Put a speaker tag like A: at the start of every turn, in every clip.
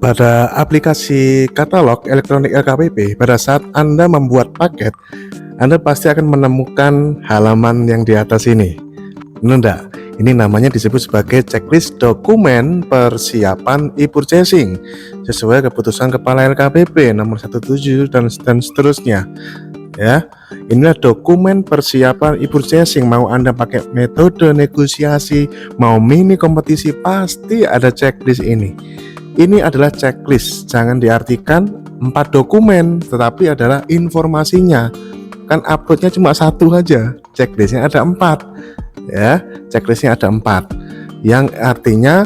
A: Pada aplikasi katalog elektronik LKPP, pada saat Anda membuat paket, Anda pasti akan menemukan halaman yang di atas ini. Benar enggak? Ini namanya disebut sebagai checklist dokumen persiapan e-purchasing sesuai keputusan Kepala LKPP nomor 17 dan seterusnya. Ya, inilah dokumen persiapan e-purchasing. Mau Anda pakai metode negosiasi, mau mini kompetisi, pasti ada checklist ini. Ini adalah checklist, jangan diartikan 4 dokumen, tetapi adalah informasinya. Kan uploadnya cuma 1 aja, checklistnya ada 4. Ya, checklistnya ada 4. Yang artinya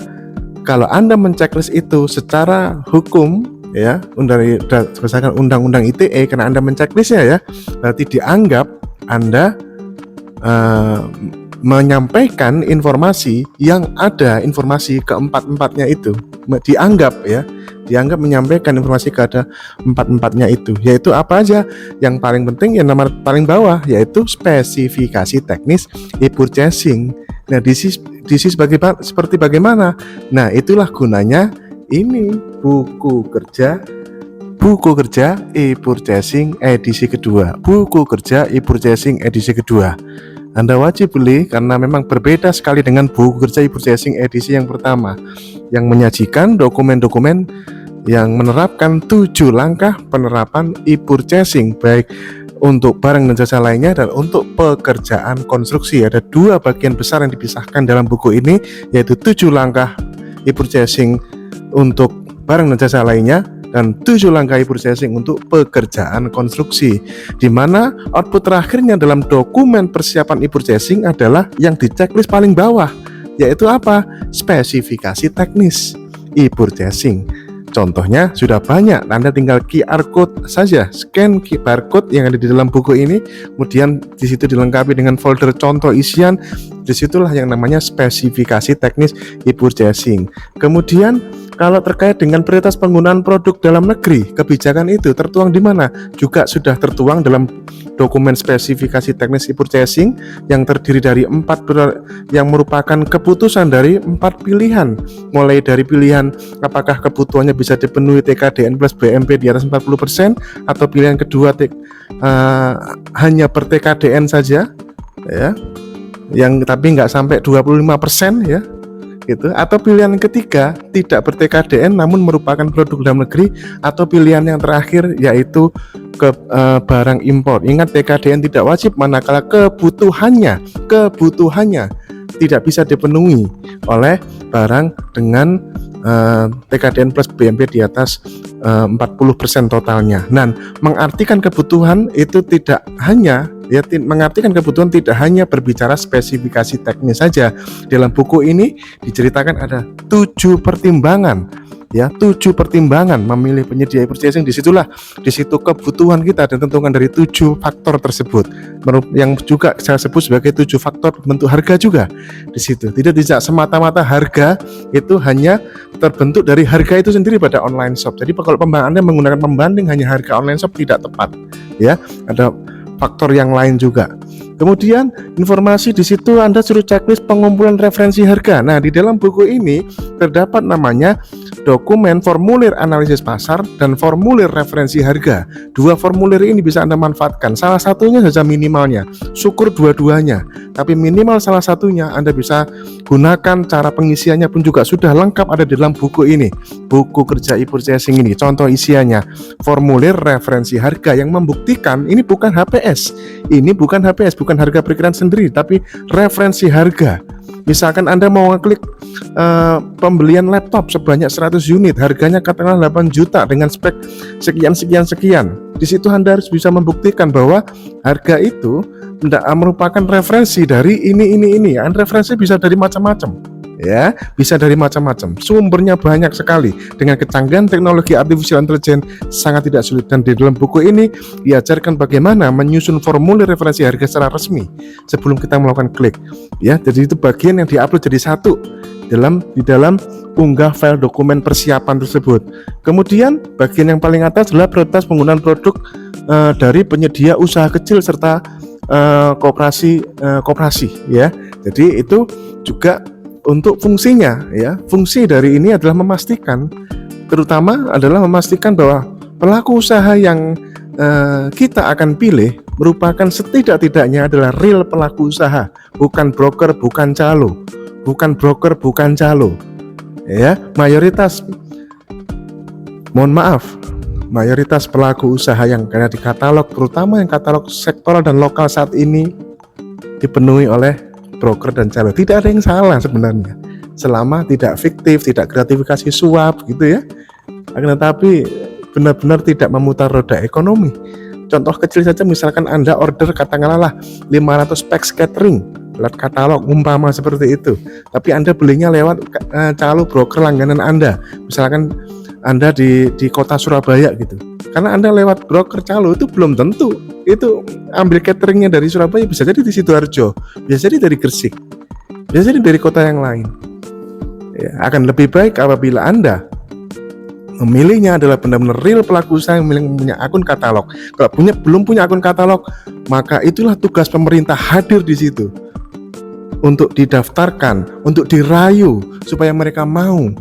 A: kalau Anda menceklis itu secara hukum, ya, berdasarkan Undang-Undang ITE, karena Anda menceklisnya, ya, berarti dianggap Anda menyampaikan informasi yang ada, informasi keempat-empatnya itu dianggap menyampaikan informasi ke ada empat-empatnya itu, yaitu apa aja? Yang paling penting yang nomor paling bawah, yaitu spesifikasi teknis e-purchasing. Nah, seperti bagaimana? Nah, itulah gunanya ini buku kerja e-purchasing edisi kedua. Buku kerja e-purchasing edisi kedua. Anda wajib beli karena memang berbeda sekali dengan buku kerja e-purchasing edisi yang pertama, yang menyajikan dokumen-dokumen yang menerapkan 7 langkah penerapan e-purchasing, baik untuk barang dan jasa lainnya dan untuk pekerjaan konstruksi. Ada 2 bagian besar yang dipisahkan dalam buku ini, yaitu 7 langkah e-purchasing untuk barang dan jasa lainnya dan 7 langkah e-purchasing untuk pekerjaan konstruksi, di mana output terakhirnya dalam dokumen persiapan e-purchasing adalah yang di checklist paling bawah, yaitu apa? Spesifikasi teknis e-purchasing. Contohnya sudah banyak, Anda tinggal QR code saja, scan QR code yang ada di dalam buku ini, kemudian di situ dilengkapi dengan folder contoh isian. Disitulah yang namanya spesifikasi teknis e-purchasing. Kemudian kalau terkait dengan prioritas penggunaan produk dalam negeri, kebijakan itu tertuang di mana? Juga sudah tertuang dalam dokumen spesifikasi teknis e-purchasing yang terdiri dari 4 yang merupakan keputusan dari 4 pilihan, mulai dari pilihan apakah kebutuhannya bisa dipenuhi TKDN plus BMP di atas 40%, atau pilihan kedua hanya per TKDN saja, ya, yang tapi nggak sampai 25%, ya, gitu. Atau pilihan ketiga tidak ber TKDN namun merupakan produk dalam negeri, atau pilihan yang terakhir yaitu barang impor. Ingat, TKDN tidak wajib manakala kebutuhannya tidak bisa dipenuhi oleh barang dengan TKDN plus BMP di atas 40% totalnya. Nah, mengartikan kebutuhan itu tidak hanya berbicara spesifikasi teknis saja. Dalam buku ini diceritakan ada 7 pertimbangan, ya, 7 pertimbangan memilih penyedia e-purchasing. Di situ kebutuhan kita ditentukan dari 7 faktor tersebut, yang juga saya sebut sebagai 7 faktor bentuk harga juga. Di situ tidak semata-mata harga itu hanya terbentuk dari harga itu sendiri pada online shop. Jadi kalau Anda menggunakan pembanding hanya harga online shop tidak tepat, ya. Ada faktor yang lain juga. Kemudian informasi di situ Anda suruh checklist pengumpulan referensi harga. Nah, di dalam buku ini terdapat namanya dokumen formulir analisis pasar dan formulir referensi harga. 2 formulir ini bisa Anda manfaatkan. Salah satunya saja minimalnya. Syukur dua-duanya, tapi minimal salah satunya Anda bisa gunakan. Cara pengisiannya pun juga sudah lengkap ada di dalam buku ini. Buku kerja e-purchasing ini, contoh isiannya, formulir referensi harga yang membuktikan ini bukan HPS. Ini bukan HPS, bukan harga perkiraan sendiri, tapi referensi harga. Misalkan Anda mau ngeklik pembelian laptop sebanyak 100 unit, harganya katakanlah 8 juta dengan spek sekian. Di situ Anda harus bisa membuktikan bahwa harga itu merupakan referensi dari ini. Dan referensi bisa dari macam-macam, ya, bisa dari macam-macam. Sumbernya banyak sekali. Dengan kecanggihan teknologi artificial intelligence sangat tidak sulit, dan di dalam buku ini diajarkan bagaimana menyusun formulir referensi harga secara resmi sebelum kita melakukan klik, ya. Jadi itu bagian yang diupload jadi satu di dalam unggah file dokumen persiapan tersebut. Kemudian bagian yang paling atas adalah prioritas penggunaan produk dari penyedia usaha kecil serta koperasi, ya. Jadi itu juga untuk fungsinya, ya. Fungsi dari ini adalah memastikan terutama adalah memastikan bahwa pelaku usaha yang kita akan pilih merupakan setidak-tidaknya adalah real pelaku usaha, bukan broker, bukan calo, ya. Mayoritas pelaku usaha yang ada di katalog, terutama yang katalog sektoral dan lokal saat ini, dipenuhi oleh broker dan calo. Tidak ada yang salah sebenarnya, selama tidak fiktif, tidak gratifikasi suap gitu ya. Akan tetapi benar-benar tidak memutar roda ekonomi. Contoh kecil saja, misalkan Anda order katakanlah 500 packs catering lewat katalog umpama seperti itu, tapi Anda belinya lewat calo broker langganan Anda, misalkan Anda di kota Surabaya gitu. Karena Anda lewat broker calo, itu belum tentu itu ambil cateringnya dari Surabaya, bisa jadi di Sidoarjo, bisa jadi dari Gresik, bisa jadi dari kota yang lain. Ya, akan lebih baik apabila Anda memilihnya adalah benar-benar real pelaku usaha yang punya akun katalog. Kalau belum punya akun katalog, maka itulah tugas pemerintah hadir di situ untuk didaftarkan, untuk dirayu supaya mereka mau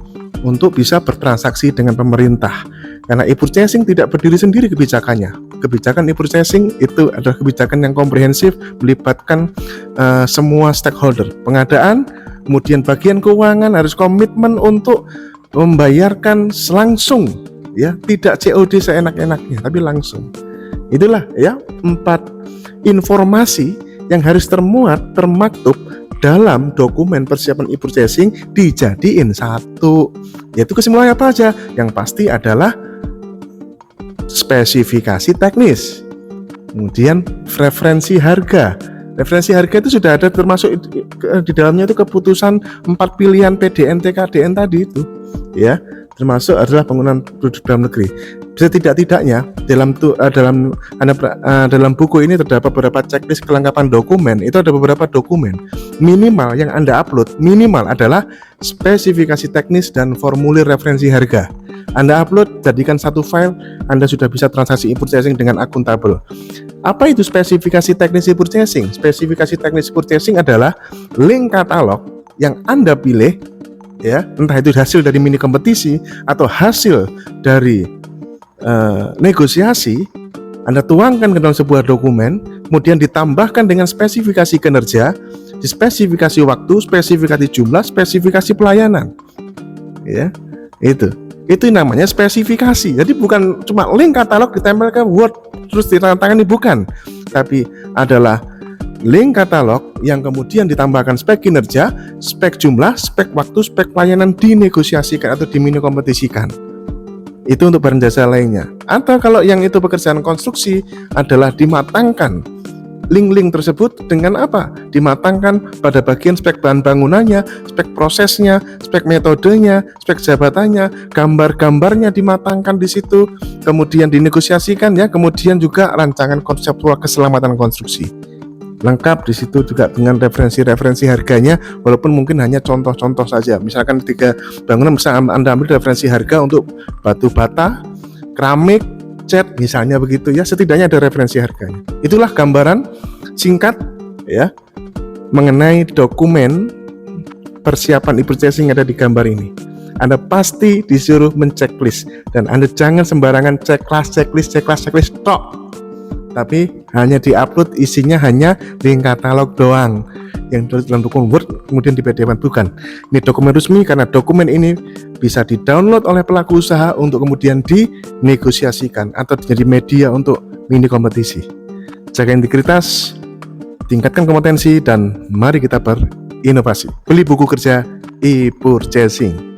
A: untuk bisa bertransaksi dengan pemerintah. Karena e-purchasing tidak berdiri sendiri kebijakannya. Kebijakan e-purchasing itu adalah kebijakan yang komprehensif, melibatkan semua stakeholder. Pengadaan, kemudian bagian keuangan harus komitmen untuk membayarkan langsung, ya, tidak COD seenak-enaknya, tapi langsung. Itulah ya 4 informasi yang harus termaktub dalam dokumen persiapan e-purchasing dijadiin satu. Yaitu kesimpulannya apa aja? Yang pasti adalah spesifikasi teknis, kemudian referensi harga. Referensi harga itu sudah ada, termasuk di dalamnya itu keputusan 4 pilihan PDN TKDN tadi itu, ya, termasuk adalah penggunaan produk dalam negeri. Setidak-tidaknya dalam buku ini terdapat beberapa checklist kelengkapan dokumen. Itu ada beberapa dokumen minimal yang Anda upload, minimal adalah spesifikasi teknis dan formulir referensi harga. Anda upload, jadikan satu file, Anda sudah bisa transaksi e-purchasing dengan akuntabel. Apa itu spesifikasi teknis e-purchasing? Spesifikasi teknis e-purchasing adalah link katalog yang Anda pilih, ya, entah itu hasil dari mini kompetisi atau hasil dari negosiasi, Anda tuangkan ke dalam sebuah dokumen, kemudian ditambahkan dengan spesifikasi kinerja, spesifikasi waktu, spesifikasi jumlah, spesifikasi pelayanan, ya, itu namanya spesifikasi. Jadi bukan cuma link katalog ditempel ke Word terus ditandatangani, bukan, tapi adalah link katalog yang kemudian ditambahkan spek kinerja, spek jumlah, spek waktu, spek pelayanan, dinegosiasikan atau dimini kompetisikan. Itu untuk barang jasa lainnya. Atau kalau yang itu pekerjaan konstruksi adalah dimatangkan link-link tersebut dengan apa? Dimatangkan pada bagian spek bahan bangunannya, spek prosesnya, spek metodenya, spek jabatannya, gambar-gambarnya dimatangkan di situ, kemudian dinegosiasikan, ya, kemudian juga rancangan konseptual keselamatan konstruksi. Lengkap di situ juga dengan referensi-referensi harganya, walaupun mungkin hanya contoh-contoh saja. Misalkan 3 bangunan bisa Anda ambil referensi harga untuk batu bata, keramik, cat, misalnya begitu, ya, setidaknya ada referensi harganya. Itulah gambaran singkat, ya, mengenai dokumen persiapan e-purchasing ada di gambar ini. Anda pasti disuruh menceklis, dan Anda jangan sembarangan checklist tok. Tapi hanya diupload, isinya hanya link katalog doang yang dalam dokumen Word kemudian di PDF, bukan. Ini dokumen resmi karena dokumen ini bisa di-download oleh pelaku usaha untuk kemudian dinegosiasikan atau menjadi media untuk mini kompetisi. Jaga integritas, tingkatkan kompetensi, dan mari kita berinovasi. Beli buku kerja e-purchasing.